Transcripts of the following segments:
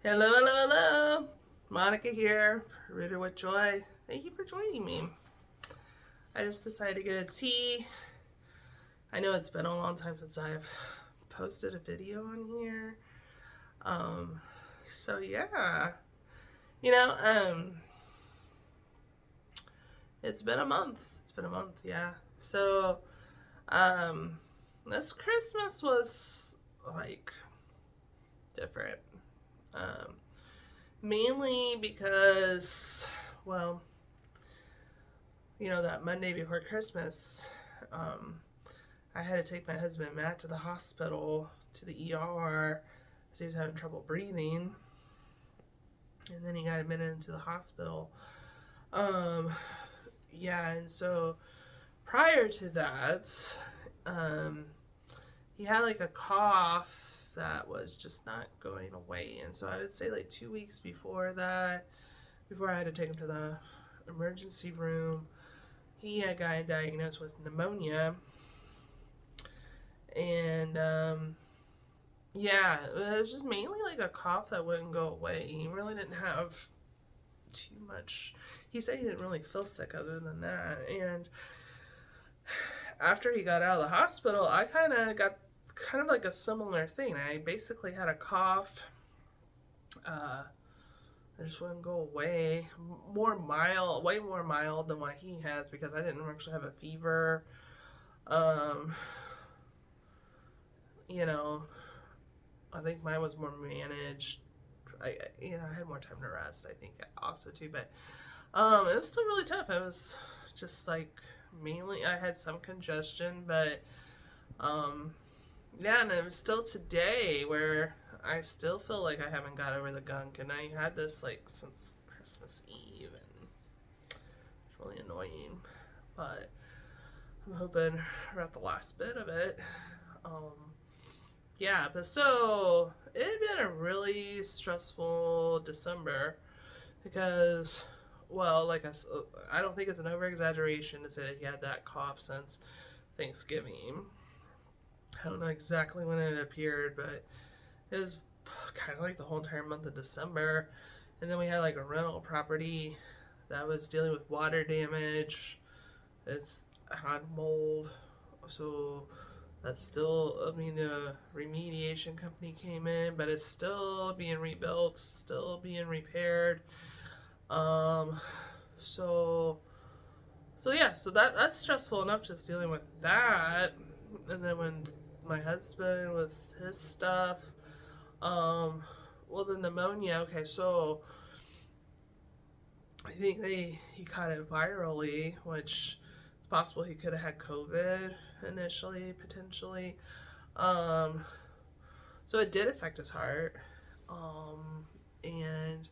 Hello, hello, hello. Monica here, Reader with Joy. Thank you for joining me. I just decided to get a tea. I know it's been a long time since I've posted a video on here. Um, so yeah, you know, it's been a month. It's been a month, yeah. So, um, this Christmas was like different. Um, Mainly because, well, that Monday before Christmas, um, I had to take my husband Matt to the hospital, to the ER, because he was having trouble breathing. And then he got admitted into the hospital. Um, yeah, and so prior to that, um, he had like a cough that was just not going away. And so I would say like 2 weeks before that, before I had to take him to the emergency room, he had got diagnosed with pneumonia. And yeah, it was just mainly like a cough that wouldn't go away. He really didn't have too much. He said he didn't really feel sick other than that. And after he got out of the hospital, I kind of got kind of like a similar thing. I basically had a cough. I just wouldn't go away. More mild, way more mild than what he has because I didn't actually have a fever. Um, you know, I think mine was more managed. I had more time to rest. I think also too, but it was still really tough. It was just like mainly I had some congestion, but um, yeah, and it was still today where I still feel like I haven't got over the gunk, and I had this like since Christmas Eve, and it's really annoying. But I'm hoping we're at the last bit of it. Um, yeah, but so it had been a really stressful December because, well, I don't think it's an over exaggeration to say that he had that cough since Thanksgiving. I don't know exactly when it appeared, but it was kind of like the whole entire month of December. And then we had like a rental property that was dealing with water damage. It's had mold, so that's still, I mean, the remediation company came in, but it's still being rebuilt, still being repaired. Um, so, so yeah, so that's stressful enough just dealing with that. And then when my husband with his stuff, um, well, the pneumonia, okay, so I think he caught it virally, which it's possible he could have had COVID initially, potentially. Um, so it did affect his heart. And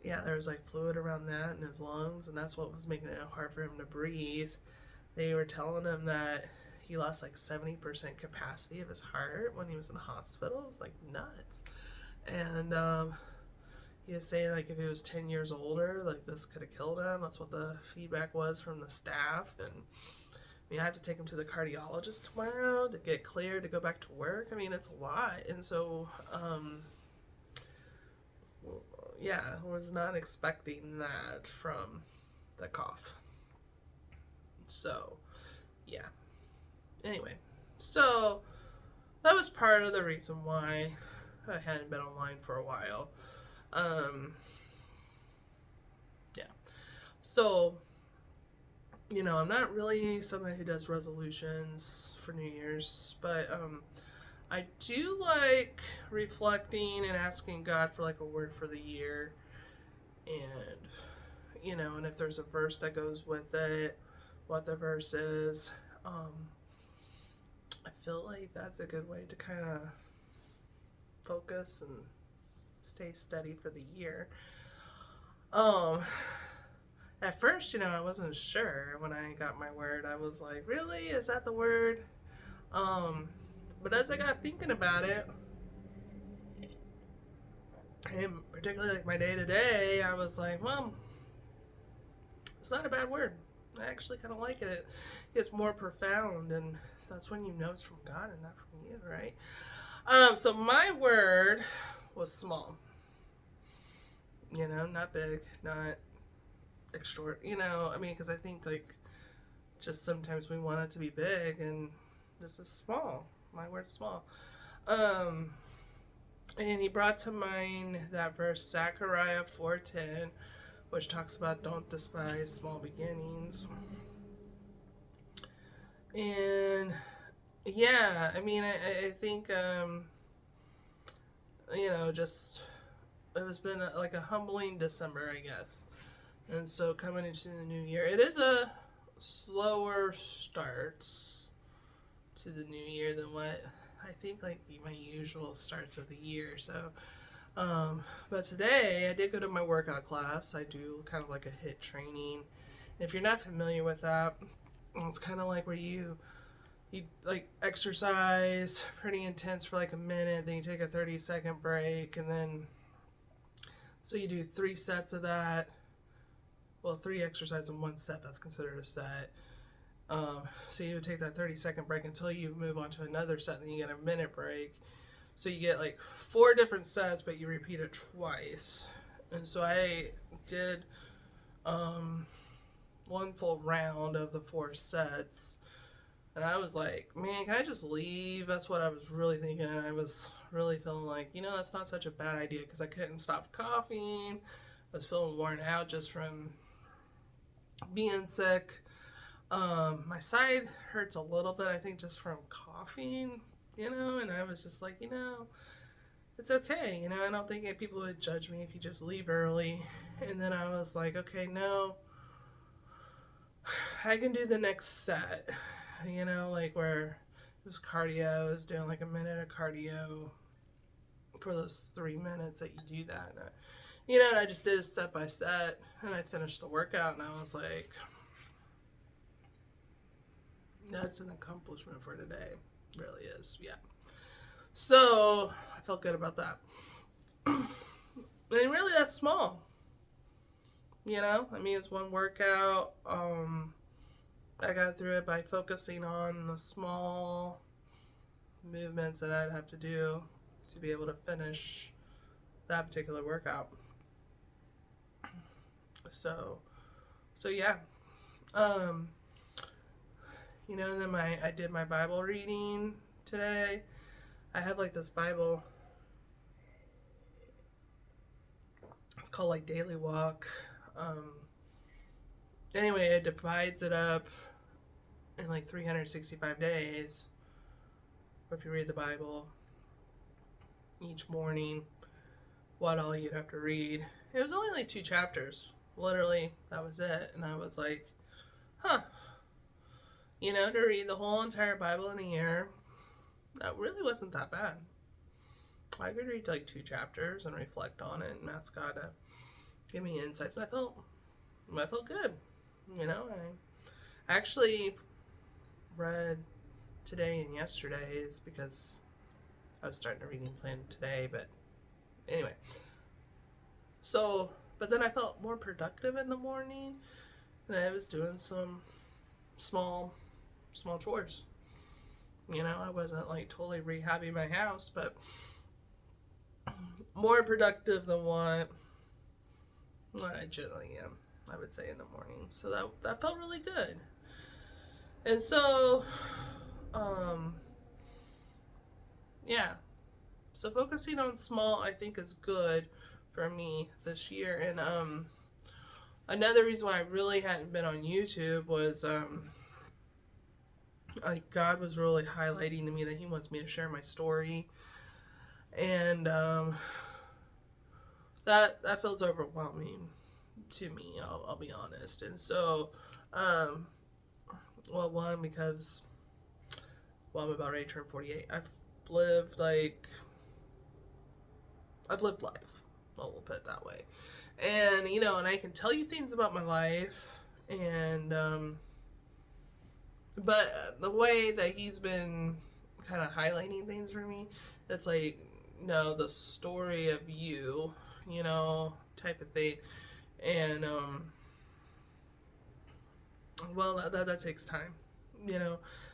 yeah, there was like fluid around that in his lungs, and that's what was making it hard for him to breathe. They were telling him that he lost like 70% capacity of his heart when he was in the hospital. It was like nuts. And he was saying like if he was 10 years older, like this could have killed him. That's what the feedback was from the staff. And I mean, I have to take him to the cardiologist tomorrow to get cleared to go back to work. I mean, it's a lot. And so, yeah, was not expecting that from the cough. So, yeah. Anyway, so that was part of the reason why I hadn't been online for a while. Um, yeah. So, I'm not really somebody who does resolutions for New Year's, but I do like reflecting and asking God for like a word for the year, and and if there's a verse that goes with it, what the verse is. I feel like that's a good way to kind of focus and stay steady for the year. Um, at first, I wasn't sure when I got my word. I was like, really? Is that the word? Um, but as I got thinking about it, and particularly like my day to day, I was like, well, it's not a bad word. I actually kind of like it. It gets more profound, and that's when you know it's from God and not from you, right? So my word was small. not big, not because I think like just sometimes we want it to be big, and this is small. My word's small. Um, and he brought to mind that verse Zechariah 4:10, which talks about don't despise small beginnings. And yeah, I think just it has been like a humbling December, I guess. And so coming into the new year, it is a slower start to the new year than what I think like my usual starts of the year. So, but today I did go to my workout class. I do kind of like a HIIT training. If you're not familiar with that, it's kind of like where you like exercise pretty intense for like a minute, then you take a 30-second break, and then so you do 3 sets of that. Well, 3 exercises in 1 set, that's considered a set. So you would take that 30-second break until you move on to another set, and then you get a minute break. So you get like 4 different sets, but you repeat it twice. And so I did 1 full round of the 4 sets. And I was like, man, can I just leave? That's what I was really thinking. And I was really feeling like, that's not such a bad idea, because I couldn't stop coughing. I was feeling worn out just from being sick. My side hurts a little bit, I think, just from coughing, and I was just like, it's okay. I don't think people would judge me if you just leave early. And then I was like, okay, no, I can do the next set, like where it was cardio. I was doing like a minute of cardio for those 3 minutes that you do that. And I just did it set by set, and I finished the workout, and I was like, that's an accomplishment for today. It really is, yeah. So I felt good about that. And really, that's small. It's 1 workout. I got through it by focusing on the small movements that I'd have to do to be able to finish that particular workout. So yeah. And then I did my Bible reading today. I have like this Bible. It's called like Daily Walk. Anyway, it divides it up in like 365 days. If you read the Bible each morning, what all you'd have to read. It was only like 2 chapters. Literally, that was it. And I was like, huh. To read the whole entire Bible in a year, that really wasn't that bad. I could read like 2 chapters and reflect on it and ask God to give me insights. And I felt good. I actually read today and yesterday's because I was starting a reading plan today. But anyway, but then I felt more productive in the morning, and I was doing some small chores. I wasn't like totally rehabbing my house, but more productive than what I generally am, I would say, in the morning. So that felt really good. And so, yeah. So focusing on small, I think, is good for me this year. And another reason why I really hadn't been on YouTube was like God was really highlighting to me that He wants me to share my story, and that feels overwhelming to me. I'll be honest. And so, well, one, because I'm about ready to turn 48. I've lived life. Well, we'll put it that way. And and I can tell you things about my life, and but the way that He's been kind of highlighting things for me, it's like, no, the story of you, type of thing. And well, that takes time.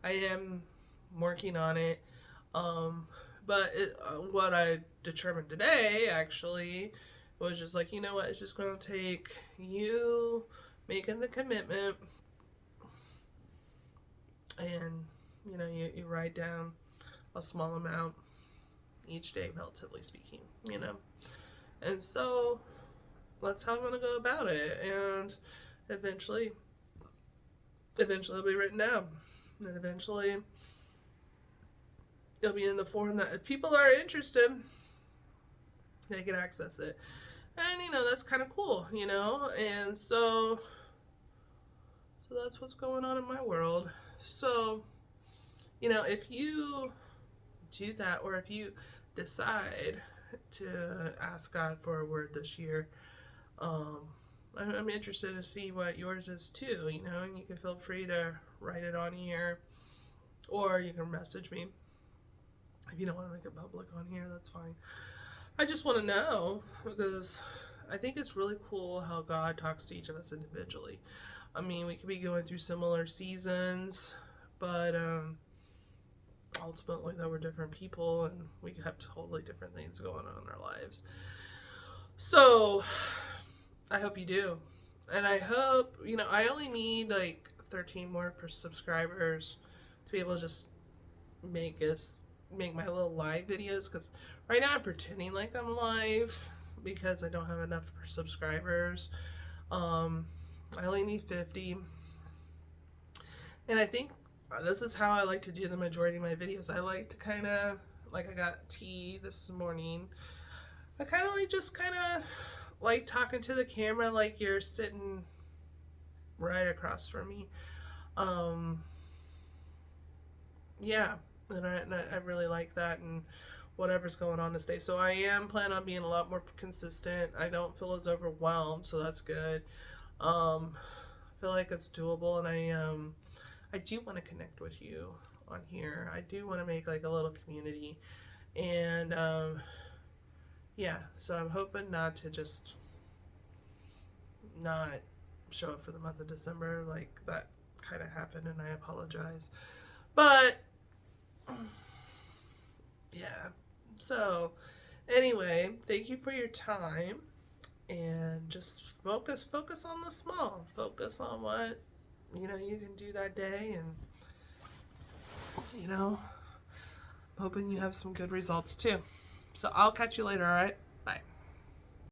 I am working on it. But what I determined today, actually, was just like, you know what, it's just going to take you making the commitment, and you write down a small amount each day, relatively speaking, and so that's how I'm going to go about it. And eventually it'll be written down, and eventually it'll be in the form that if people are interested, they can access it. And that's kind of cool, and so that's what's going on in my world. So if you do that, or if you decide to ask God for a word this year, I'm interested to see what yours is too, and you can feel free to write it on here, or you can message me. If you don't want to make it public on here, that's fine. I just want to know, because I think it's really cool how God talks to each of us individually. I mean, we could be going through similar seasons, but ultimately, though, we're different people, and we have totally different things going on in our lives. So I hope you do. And I hope, I only need like 13 more subscribers to be able to just make my little live videos, because right now I'm pretending like I'm live because I don't have enough subscribers. I only need 50. And I think this is how I like to do the majority of my videos. I like to kind of, like I got tea this morning. I kind of like talking to the camera like you're sitting right across from me. Yeah, and I really like that, and whatever's going on this day. So I am planning on being a lot more consistent. I don't feel as overwhelmed, so that's good. I feel like it's doable, and I do want to connect with you on here. I do want to make like a little community, and yeah, so I'm hoping not to just not show up for the month of December. Like, that kind of happened, and I apologize. But yeah, so anyway, thank you for your time, and just focus on the small. Focus on what you can do that day, and hoping you have some good results too. So I'll catch you later, all right?